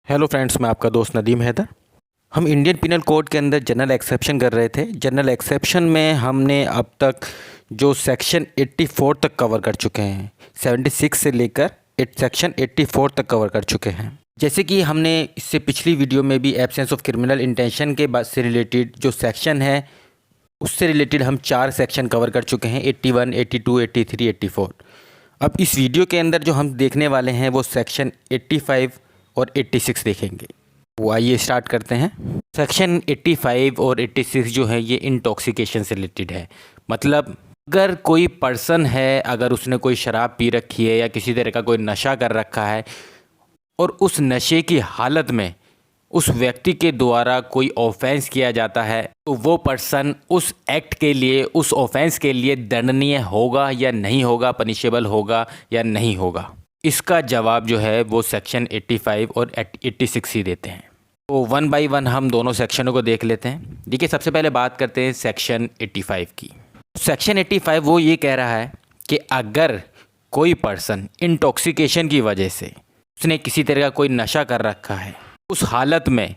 Hello friends, मैं आपका दोस्त नदीम हैदर। हम इंडियन पिनल कोड के अंदर जनरल एक्सेप्शन कर रहे थे। जनरल एक्सेप्शन में हमने अब तक जो सेक्शन 84 तक कवर कर चुके हैं, 76 से लेकर सेक्शन 84 तक कवर कर चुके हैं। जैसे कि हमने इससे पिछली वीडियो में भी एब्सेंस ऑफ क्रिमिनल इंटेंशन के बाद से रिलेटेड जो सेक्शन है उससे रिलेटेड हम 4 सेक्शन कवर कर चुके हैं, 81, 82, 83, 84। अब इस वीडियो के अंदर जो हम देखने वाले हैं वो सेक्शन 85 और 86 देखेंगे। वो आइए स्टार्ट करते हैं। सेक्शन 85 और 86 जो है ये इंटॉक्सिकेशन से रिलेटेड है। मतलब अगर कोई पर्सन है, अगर उसने कोई शराब पी रखी है या किसी तरह का कोई नशा कर रखा है और उस नशे की हालत में उस व्यक्ति के द्वारा कोई ऑफेंस किया जाता है तो वो पर्सन उस एक्ट के लिए, उस ऑफेंस के लिए दंडनीय होगा या नहीं होगा, पनिशेबल होगा या नहीं होगा। इसका जवाब जो है वो सेक्शन 85 और 86 ही देते हैं। तो 1 बाय 1 हम दोनों सेक्शनों को देख लेते हैं। देखिए, सबसे पहले बात करते हैं सेक्शन 85 की। सेक्शन 85 वो ये कह रहा है कि अगर कोई पर्सन इंटॉक्सिकेशन की वजह से उसने किसी तरह का कोई नशा कर रखा है, उस हालत में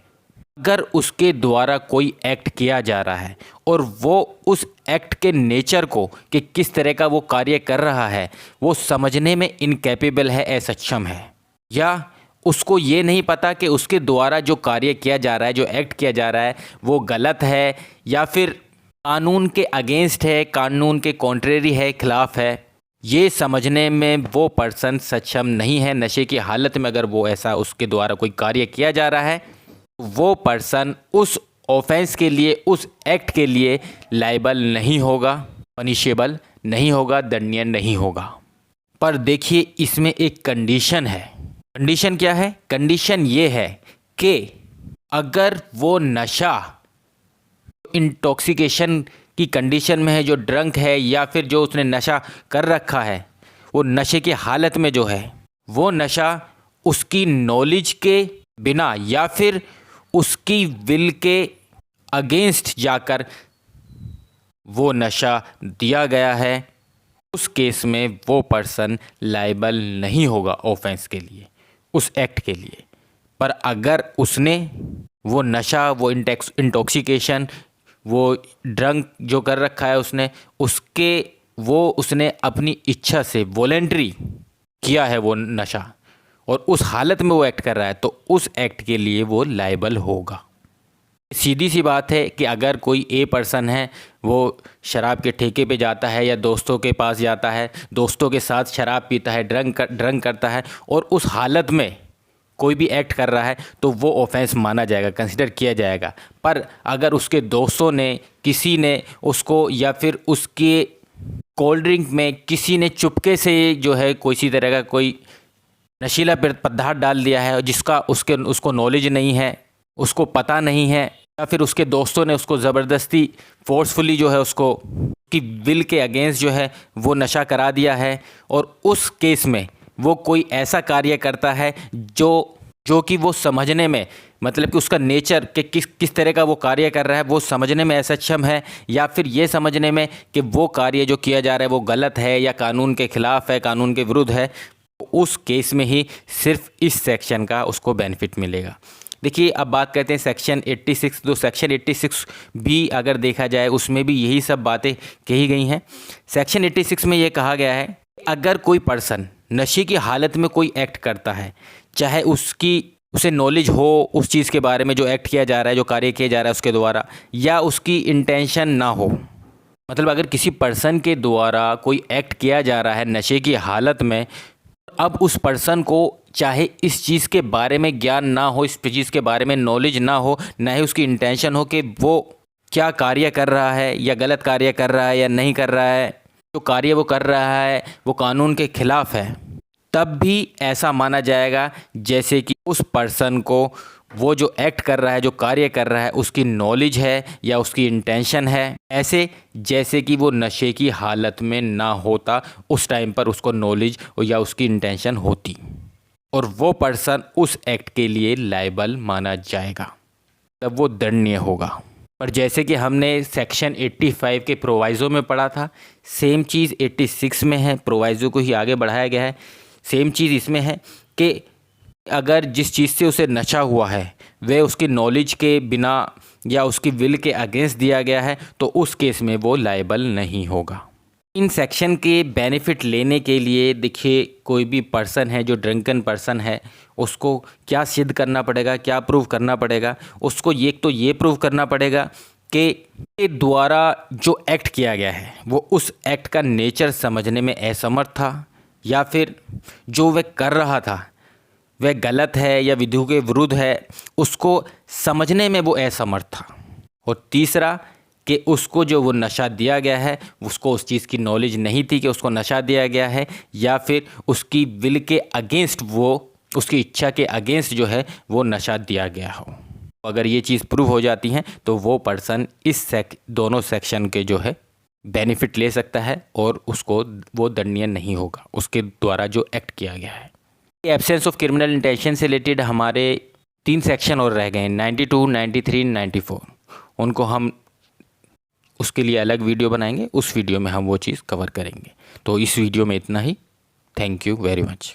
अगर उसके द्वारा कोई एक्ट किया जा रहा है और वो उस एक्ट के नेचर को कि किस तरह का वो कार्य कर रहा है वो समझने में इनकैपेबल है, असक्षम है, या उसको ये नहीं पता कि उसके द्वारा जो कार्य किया जा रहा है, जो एक्ट किया जा रहा है वो गलत है या फिर कानून के अगेंस्ट है, कानून के कॉन्ट्रेरी है, खिलाफ है, ये समझने में वो पर्सन सक्षम नहीं है। नशे की हालत में अगर वो ऐसा उसके द्वारा कोई कार्य किया जा रहा है, वो पर्सन उस ऑफेंस के लिए, उस एक्ट के लिए लायबल नहीं होगा, पनिशेबल नहीं होगा, दंडनीय नहीं होगा। पर देखिए, इसमें एक कंडीशन है। कंडीशन क्या है? कंडीशन ये है कि अगर वो नशा इंटॉक्सिकेशन की कंडीशन में है, जो ड्रंक है या फिर जो उसने नशा कर रखा है, वो नशे की हालत में जो है वो नशा उसकी नॉलेज के बिना या फिर उसकी विल के अगेंस्ट जाकर वो नशा दिया गया है, उस केस में वो पर्सन लायबल नहीं होगा ऑफेंस के लिए, उस एक्ट के लिए। पर अगर उसने वो नशा, वो इंटॉक्सिकेशन, वो ड्रंक जो कर रखा है उसने अपनी इच्छा से वॉलेंट्री किया है वो नशा और उस हालत में वो एक्ट कर रहा है, तो उस एक्ट के लिए वो लायबल होगा। सीधी सी बात है कि अगर कोई ए पर्सन है, वो शराब के ठेके पे जाता है या दोस्तों के पास जाता है, दोस्तों के साथ शराब पीता है, ड्रंक करता है और उस हालत में कोई भी एक्ट कर रहा है, तो वो ऑफेंस माना जाएगा, कंसिडर किया जाएगा। पर अगर उसके दोस्तों ने, किसी ने उसको या फिर उसके कोल्ड ड्रिंक में किसी ने चुपके से जो है किसी तरह का कोई नशीला पदार्थ डाल दिया है जिसका उसको नॉलेज नहीं है, उसको पता नहीं है, या फिर उसके दोस्तों ने उसको ज़बरदस्ती फोर्सफुली जो है उसको की विल के अगेंस्ट जो है वो नशा करा दिया है, और उस केस में वो कोई ऐसा कार्य करता है जो कि वो समझने में, मतलब कि उसका नेचर कि किस तरह का वो कार्य कर रहा है वो समझने में असक्षम है, या फिर ये समझने में कि वो कार्य जो किया जा रहा है वो गलत है या कानून के खिलाफ है, कानून के विरुद्ध है, उस केस में ही सिर्फ इस सेक्शन का उसको बेनिफिट मिलेगा। देखिए, अब बात करते हैं सेक्शन 86। तो सेक्शन 86 भी अगर देखा जाए उसमें भी यही सब बातें कही गई हैं। सेक्शन 86 में ये कहा गया है, अगर कोई पर्सन नशे की हालत में कोई एक्ट करता है, चाहे उसे नॉलेज हो उस चीज़ के बारे में जो एक्ट किया जा रहा है, जो कार्य किया जा रहा है उसके द्वारा, या उसकी इंटेंशन ना हो, मतलब अगर किसी पर्सन के द्वारा कोई एक्ट किया जा रहा है नशे की हालत में, अब उस पर्सन को चाहे इस चीज़ के बारे में ज्ञान ना हो, इस चीज़ के बारे में नॉलेज ना हो, ना ही उसकी इंटेंशन हो कि वो क्या कार्य कर रहा है या गलत कार्य कर रहा है या नहीं कर रहा है, जो कार्य वो कर रहा है वो कानून के खिलाफ है, तब भी ऐसा माना जाएगा जैसे कि उस पर्सन को वो जो एक्ट कर रहा है, जो कार्य कर रहा है, उसकी नॉलेज है या उसकी इंटेंशन है, ऐसे जैसे कि वो नशे की हालत में ना होता, उस टाइम पर उसको नॉलेज या उसकी इंटेंशन होती, और वो पर्सन उस एक्ट के लिए लायबल माना जाएगा, तब वो दंडनीय होगा। पर जैसे कि हमने सेक्शन 85 के प्रोवाइज़ो में पढ़ा था, सेम चीज़ 86 में है, प्रोवाइज़ो को ही आगे बढ़ाया गया है। सेम चीज़ इसमें है कि अगर जिस चीज़ से उसे नशा हुआ है वह उसकी नॉलेज के बिना या उसकी विल के अगेंस्ट दिया गया है तो उस केस में वो लायबल नहीं होगा। इन सेक्शन के बेनिफिट लेने के लिए देखिए, कोई भी पर्सन है जो ड्रंकन पर्सन है उसको क्या सिद्ध करना पड़ेगा, क्या प्रूव करना पड़ेगा। उसको ये प्रूव करना पड़ेगा के द्वारा जो एक्ट किया गया है वो उस एक्ट का नेचर समझने में असमर्थ था, या फिर जो वह कर रहा था वह गलत है या विधियों के विरुद्ध है, उसको समझने में वो असमर्थ था। और तीसरा कि उसको जो वो नशा दिया गया है उसको उस चीज़ की नॉलेज नहीं थी कि उसको नशा दिया गया है, या फिर उसकी विल के अगेंस्ट, वो उसकी इच्छा के अगेंस्ट जो है वो नशा दिया गया हो। अगर ये चीज़ प्रूव हो जाती है तो वो पर्सन इस दोनों सेक्शन के जो है बेनिफिट ले सकता है और उसको वो दंडनीय नहीं होगा उसके द्वारा जो एक्ट किया गया है। एब्सेंस ऑफ क्रिमिनल इंटेंशन से रिलेटेड हमारे 3 सेक्शन और रह गए, 92, 93, 94। उनको हम उसके लिए अलग वीडियो बनाएंगे, उस वीडियो में हम वो चीज़ कवर करेंगे। तो इस वीडियो में इतना ही। Thank you very much.